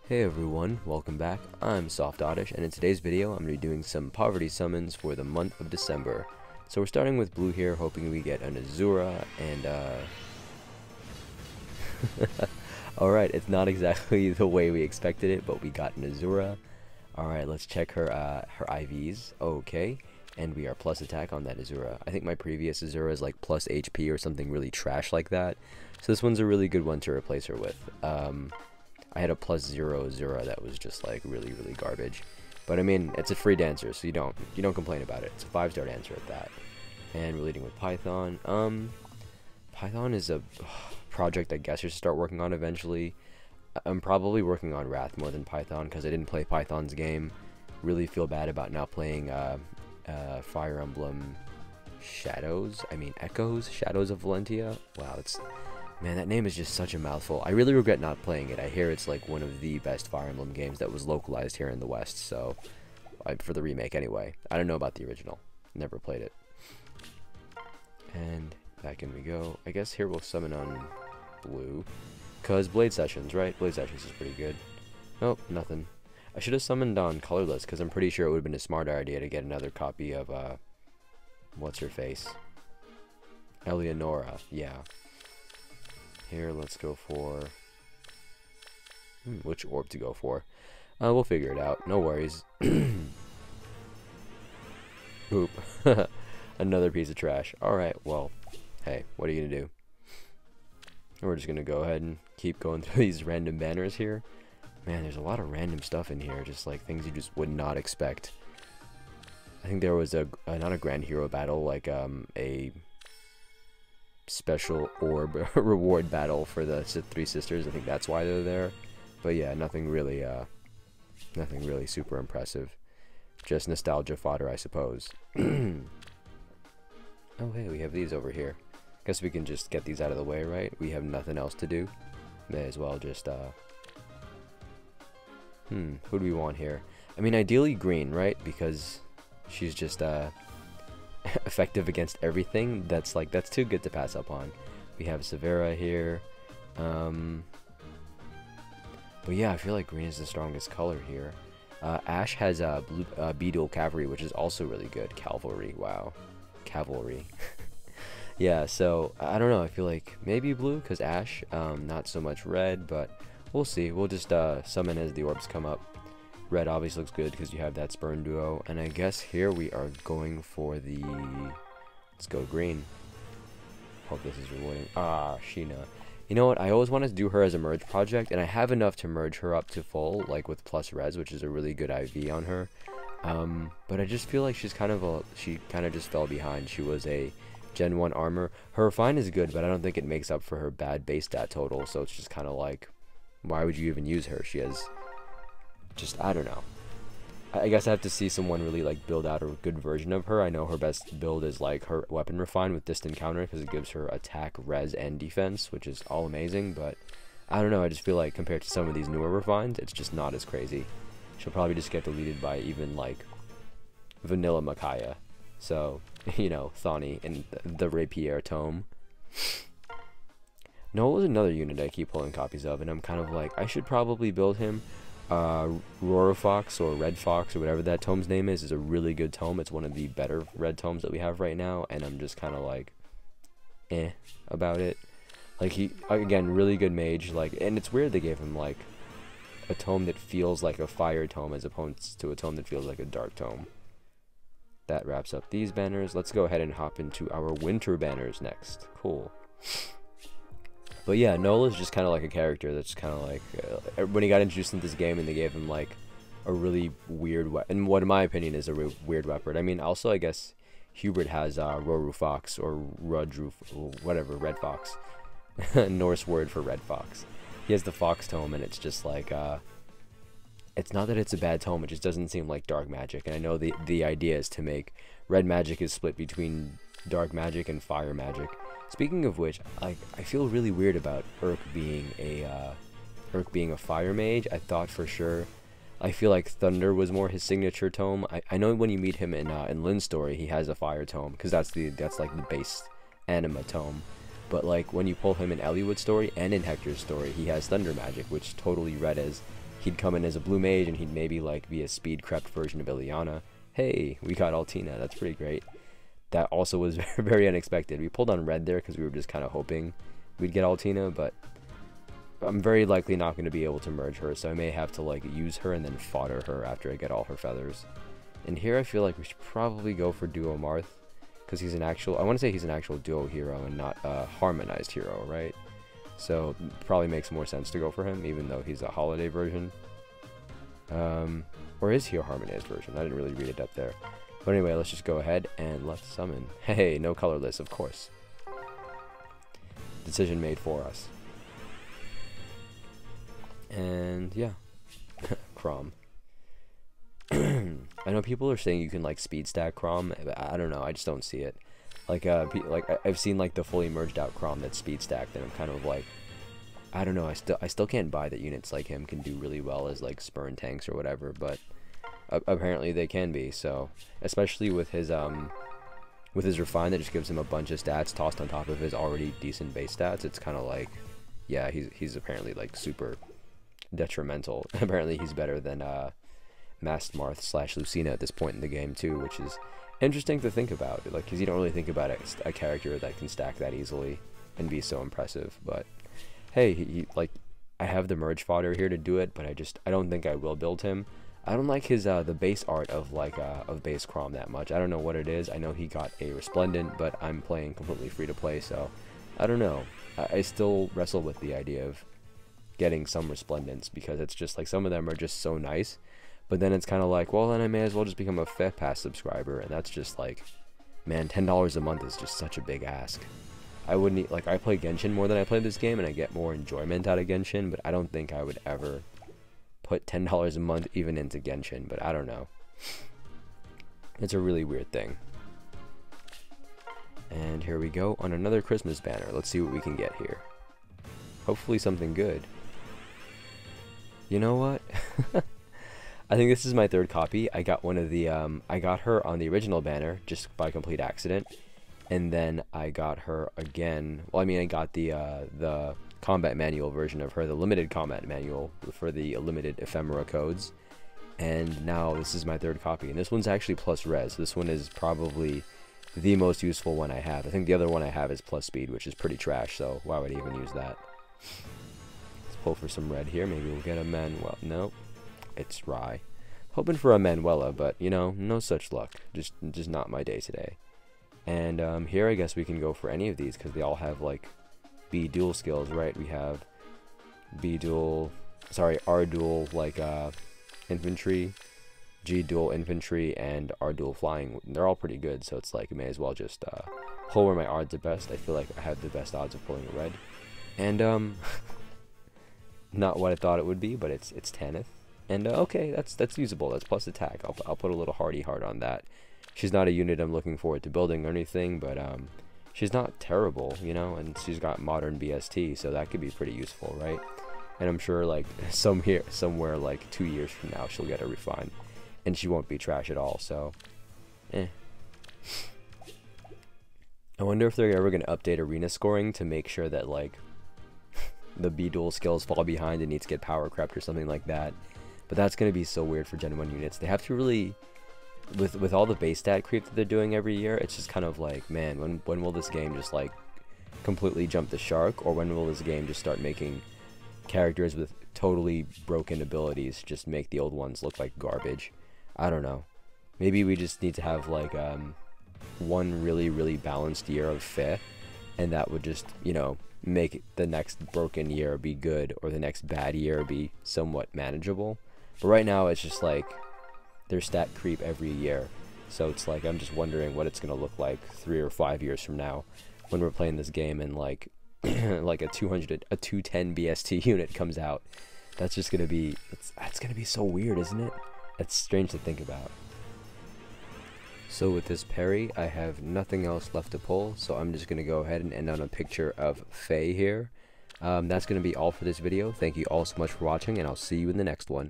Hey everyone, welcome back. I'm Soft Oddish, and in today's video I'm going to be doing some poverty summons for the month of December. So we're starting with blue here, hoping we get an Azura, and alright, it's not exactly the way we expected it, but we got an Azura. Alright, let's check her her IVs. Okay, and we are plus attack on that Azura. I think my previous Azura is like plus HP or something really trash like that. So this one's a really good one to replace her with. I had a +0 Azura that was just like really garbage, but I mean it's a free dancer, so you don't complain about it. It's a 5-star dancer at that. And we're leading with Python. Python is a project I guess I should start working on eventually. I'm probably working on Wrath more than Python because I didn't play Python's game. Really feel bad about not playing Fire Emblem Echoes, Shadows of Valentia. Wow, man, that name is just such a mouthful. I really regret not playing it. I hear it's like one of the best Fire Emblem games that was localized here in the West, so for the remake anyway. I don't know about the original. Never played it. And back in we go. I guess here we'll summon on blue. Because Blade Sessions, right? Blade Sessions is pretty good. Nope, nothing. I should have summoned on Colorless, because I'm pretty sure it would have been a smarter idea to get another copy of, what's her face? Eleonora, yeah. Here, let's go for... which orb to go for? We'll figure it out. No worries. Oop. Another piece of trash. Alright, well, hey, what are you gonna do? We're just gonna go ahead and keep going through these random banners here. Man, there's a lot of random stuff in here, just like things you just would not expect. I think there was not a grand hero battle, like a special orb reward battle for the three sisters. I think that's why they're there. But yeah, nothing really super impressive. Just nostalgia fodder, I suppose. Oh hey, we have these over here. Guess we can just get these out of the way, right? We have nothing else to do. May as well just who do we want here? I mean, ideally green, right? Because she's just effective against everything. That's too good to pass up on. We have Severa here. But yeah, I feel like green is the strongest color here. Ash has blue B-Dual Cavalry, which is also really good. Cavalry, wow. Cavalry. Yeah, so I don't know. I feel like maybe blue because Ash, not so much red, but we'll see. We'll just summon as the orbs come up. Red obviously looks good because you have that Spurn duo, and I guess here we are going for the... Let's go green. Hope this is rewarding. Ah, Sheena. You know what? I always wanted to do her as a merge project, and I have enough to merge her up to full, like with plus res, which is a really good IV on her. But I just feel like she kind of just fell behind. She was a Gen 1 armor. Her refine is good, but I don't think it makes up for her bad base stat total, so it's just kind of like, why would you even use her? She has just, I don't know. I guess I have to see someone really like build out a good version of her. I know her best build is like her weapon refine with distant counter because it gives her attack, res, and defense, which is all amazing, but I don't know, I just feel like compared to some of these newer refines, it's just not as crazy. She'll probably just get deleted by even like vanilla Micaiah. So, you know, Thani and the Rapier tome. Noah was another unit I keep pulling copies of, and I'm kind of like, I should probably build him. Rorofox or Red Fox or whatever that tome's name is a really good tome. It's one of the better red tomes that we have right now, and I'm just kind of like, about it. Like, he, again, really good mage, like, and it's weird they gave him, like, a tome that feels like a fire tome as opposed to a tome that feels like a dark tome. That wraps up these banners. Let's go ahead and hop into our winter banners next. Cool. But yeah, Nola's just kind of like a character that's kind of like, when he got introduced into this game and they gave him like a really weird weapon, and what in my opinion is a weird weapon. I mean, also I guess Hubert has Roru Fox or Rudru, whatever, Red Fox. Norse word for Red Fox. He has the Fox tome, and it's just like, it's not that it's a bad tome, it just doesn't seem like dark magic. And I know the idea is to make red magic is split between dark magic and fire magic. Speaking of which, I feel really weird about Urk being a fire mage. I thought for sure, I feel like Thunder was more his signature tome. I know when you meet him in Lynn's story, he has a fire tome because that's like the base anima tome. But like when you pull him in Eliwood's story and in Hector's story, he has thunder magic, which totally read as he'd come in as a blue mage, and he'd maybe like be a speed crept version of Ileana. Hey, we got Altina. That's pretty great. That also was very unexpected. We pulled on red there because we were just kind of hoping we'd get Altina, but I'm very likely not going to be able to merge her, so I may have to like use her and then fodder her after I get all her feathers. And here I feel like we should probably go for Duo Marth, because he's an actual, I want to say he's an actual duo hero and not a harmonized hero, right? So probably makes more sense to go for him, even though he's a holiday version. Or is he a harmonized version? I didn't really read it up there. But anyway, let's just go ahead and let's summon. Hey, no colorless, of course. Decision made for us. And yeah, Chrom. I know people are saying you can like speed stack Chrom, but I don't know. I just don't see it. Like I've seen like the fully merged out Chrom that's speed stacked, and I'm kind of like, I don't know. I still can't buy that units like him can do really well as like spurn tanks or whatever, but apparently they can be. So especially with his refine that just gives him a bunch of stats tossed on top of his already decent base stats, it's kind of like, yeah, he's apparently like super detrimental. Apparently he's better than Masked Marth / Lucina at this point in the game too, which is interesting to think about, like, because you don't really think about a character that can stack that easily and be so impressive. But hey, he like, I have the merge fodder here to do it, but I don't think I will build him. I don't like his the base art of like of base Chrom that much. I don't know what it is. I know he got a resplendent, but I'm playing completely free to play, so I don't know. I still wrestle with the idea of getting some resplendents, because it's just like some of them are just so nice, but then it's kind of like, well, then I may as well just become a Fifth Pass subscriber, and that's just like, man, $10 a month is just such a big ask. I wouldn't, like, I play Genshin more than I play this game, and I get more enjoyment out of Genshin, but I don't think I would ever put $10 a month even into Genshin, but I don't know. It's a really weird thing. And here we go on another Christmas banner. Let's see what we can get here. Hopefully something good. You know what? I think this is my third copy. I got one of the, I got her on the original banner just by complete accident. And then I got her again. Well, I mean, I got the combat manual version of her, the limited combat manual for the limited ephemera codes. And now this is my third copy. And this one's actually plus res. This one is probably the most useful one I have. I think the other one I have is plus speed, which is pretty trash. So why would I even use that? Let's pull for some red here. Maybe we'll get a Manuel. Nope. It's Rye. Hoping for a Manuela, but you know, no such luck. Just not my day today. And here I guess we can go for any of these because they all have like B dual skills, right? We have B dual, sorry, R dual like infantry, G dual infantry, and R dual flying. They're all pretty good, so it's like I may as well just pull where my odds are best. I feel like I have the best odds of pulling a red. And not what I thought it would be, but it's Tanith. And okay, that's usable. That's plus attack. I'll put a little hardy heart on that. She's not a unit I'm looking forward to building or anything, but she's not terrible, you know, and she's got modern BST, so that could be pretty useful, right? And I'm sure like somewhere like 2 years from now she'll get a refine, and she won't be trash at all. So, I wonder if they're ever gonna update arena scoring to make sure that like the B dual skills fall behind and needs to get power crept or something like that. But that's gonna be so weird for Gen 1 units. They have to really, with all the base stat creep that they're doing every year, it's just kind of like, man, when will this game just like completely jump the shark, or when will this game just start making characters with totally broken abilities just make the old ones look like garbage? I don't know. Maybe we just need to have like one really balanced year of Feh, and that would just, you know, make the next broken year be good, or the next bad year be somewhat manageable. But right now it's just like there's stat creep every year, so it's like I'm just wondering what it's gonna look like 3 or 5 years from now when we're playing this game and like like a 210 BST unit comes out. That's just gonna be, it's gonna be so weird, isn't it? It's strange to think about. So with this Perry, I have nothing else left to pull, so I'm just gonna go ahead and end on a picture of Faye here. That's gonna be all for this video. Thank you all so much for watching, and I'll see you in the next one.